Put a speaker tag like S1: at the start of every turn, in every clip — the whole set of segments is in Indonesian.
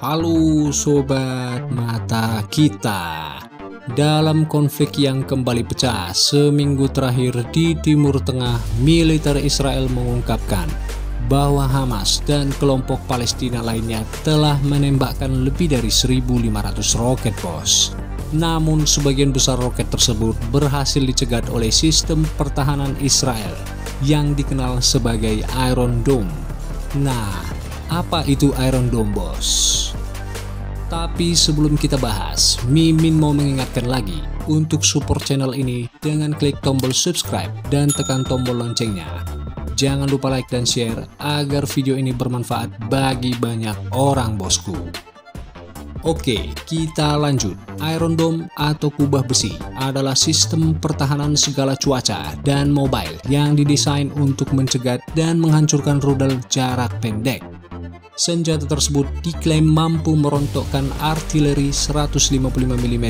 S1: Halo sobat mata kita. Dalam konflik yang kembali pecah seminggu terakhir di Timur Tengah, militer Israel mengungkapkan bahwa Hamas dan kelompok Palestina lainnya telah menembakkan lebih dari 1.500 roket, bos. Namun sebagian besar roket tersebut berhasil dicegat oleh sistem pertahanan Israel yang dikenal sebagai Iron Dome. Nah, apa itu Iron Dome, bos? Tapi sebelum kita bahas, Mimin mau mengingatkan lagi untuk support channel ini dengan klik tombol subscribe dan tekan tombol loncengnya. Jangan lupa like dan share agar video ini bermanfaat bagi banyak orang, bosku. Oke, kita lanjut. Iron Dome atau kubah besi adalah sistem pertahanan segala cuaca dan mobile yang didesain untuk mencegat dan menghancurkan rudal jarak pendek. Senjata tersebut diklaim mampu merontokkan artileri 155 mm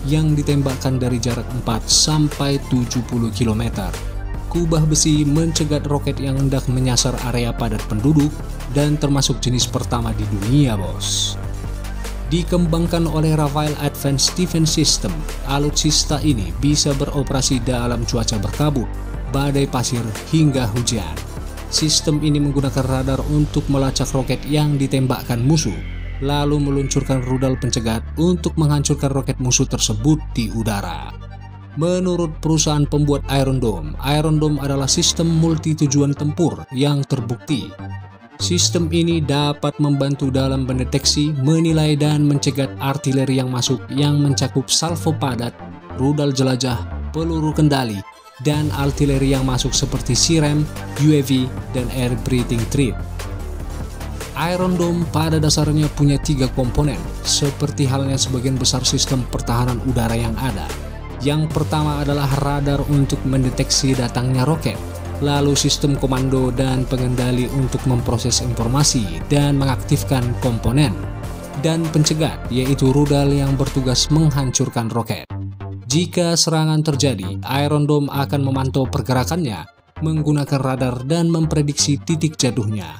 S1: yang ditembakkan dari jarak 4-70 km. Kubah besi mencegat roket yang hendak menyasar area padat penduduk dan termasuk jenis pertama di dunia, bos. Dikembangkan oleh Rafael Advanced Defense System, alutsista ini bisa beroperasi dalam cuaca berkabut, badai pasir, hingga hujan. Sistem ini menggunakan radar untuk melacak roket yang ditembakkan musuh, lalu meluncurkan rudal pencegat untuk menghancurkan roket musuh tersebut di udara. Menurut perusahaan pembuat Iron Dome adalah sistem multitujuan tempur yang terbukti. Sistem ini dapat membantu dalam mendeteksi, menilai, dan mencegat artileri yang masuk yang mencakup salvo padat, rudal jelajah, peluru kendali, dan artileri yang masuk seperti SIREM, UAV, dan Air Breathing Trap. Iron Dome pada dasarnya punya 3 komponen, seperti halnya sebagian besar sistem pertahanan udara yang ada. Yang pertama adalah radar untuk mendeteksi datangnya roket, lalu sistem komando dan pengendali untuk memproses informasi dan mengaktifkan komponen, dan pencegat yaitu rudal yang bertugas menghancurkan roket. Jika serangan terjadi, Iron Dome akan memantau pergerakannya, menggunakan radar dan memprediksi titik jatuhnya.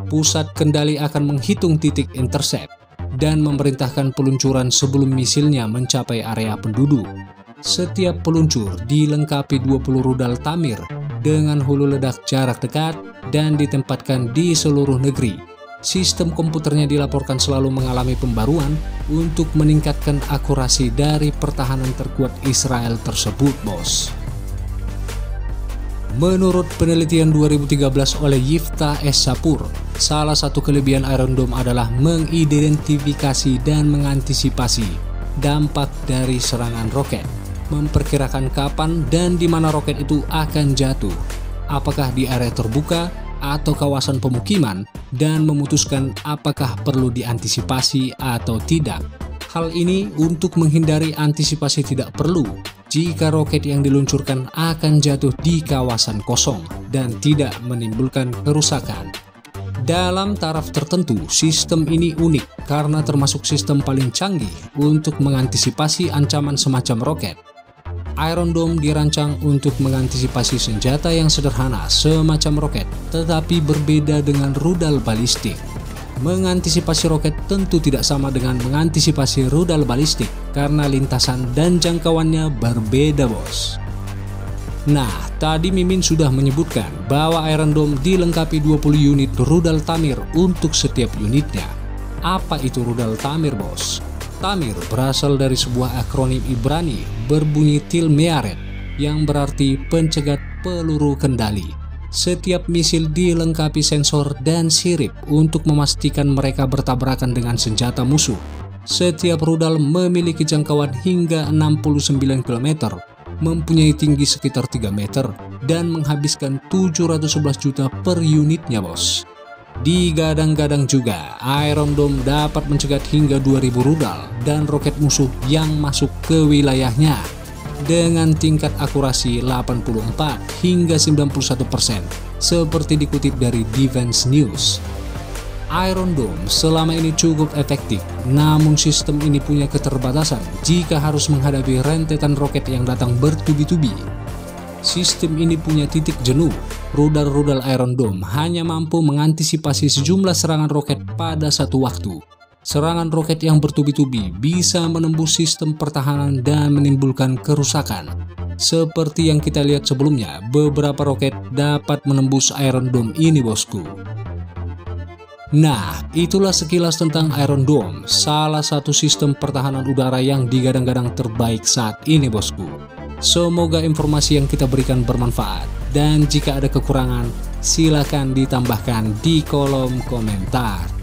S1: Pusat kendali akan menghitung titik intercept dan memerintahkan peluncuran sebelum misilnya mencapai area penduduk. Setiap peluncur dilengkapi 20 rudal Tamir dengan hulu ledak jarak dekat dan ditempatkan di seluruh negeri. Sistem komputernya dilaporkan selalu mengalami pembaruan untuk meningkatkan akurasi dari pertahanan terkuat Israel tersebut, bos. Menurut penelitian 2013 oleh Yifta S. Sapur, salah satu kelebihan Iron Dome adalah mengidentifikasi dan mengantisipasi dampak dari serangan roket, memperkirakan kapan dan di mana roket itu akan jatuh, apakah di area terbuka atau kawasan pemukiman, dan memutuskan apakah perlu diantisipasi atau tidak. Hal ini untuk menghindari antisipasi tidak perlu jika roket yang diluncurkan akan jatuh di kawasan kosong dan tidak menimbulkan kerusakan. Dalam taraf tertentu, sistem ini unik karena termasuk sistem paling canggih untuk mengantisipasi ancaman semacam roket. Iron Dome dirancang untuk mengantisipasi senjata yang sederhana semacam roket, tetapi berbeda dengan rudal balistik. Mengantisipasi roket tentu tidak sama dengan mengantisipasi rudal balistik karena lintasan dan jangkauannya berbeda, bos. Nah, tadi Mimin sudah menyebutkan bahwa Iron Dome dilengkapi 20 unit rudal Tamir untuk setiap unitnya. Apa itu rudal Tamir, bos? Tamir berasal dari sebuah akronim Ibrani berbunyi Til Mearet yang berarti pencegat peluru kendali. Setiap misil dilengkapi sensor dan sirip untuk memastikan mereka bertabrakan dengan senjata musuh. Setiap rudal memiliki jangkauan hingga 69 km, mempunyai tinggi sekitar 3 meter, dan menghabiskan 711 juta per unitnya, bos. Digadang-gadang juga, Iron Dome dapat mencegat hingga 2000 rudal dan roket musuh yang masuk ke wilayahnya dengan tingkat akurasi 84 hingga 91%, seperti dikutip dari Defense News. Iron Dome selama ini cukup efektif, namun sistem ini punya keterbatasan jika harus menghadapi rentetan roket yang datang bertubi-tubi. Sistem ini punya titik jenuh, rudal-rudal Iron Dome hanya mampu mengantisipasi sejumlah serangan roket pada satu waktu. Serangan roket yang bertubi-tubi bisa menembus sistem pertahanan dan menimbulkan kerusakan. Seperti yang kita lihat sebelumnya, beberapa roket dapat menembus Iron Dome ini, bosku. Nah, itulah sekilas tentang Iron Dome, salah satu sistem pertahanan udara yang digadang-gadang terbaik saat ini, bosku. Semoga informasi yang kita berikan bermanfaat, dan jika ada kekurangan, silakan ditambahkan di kolom komentar.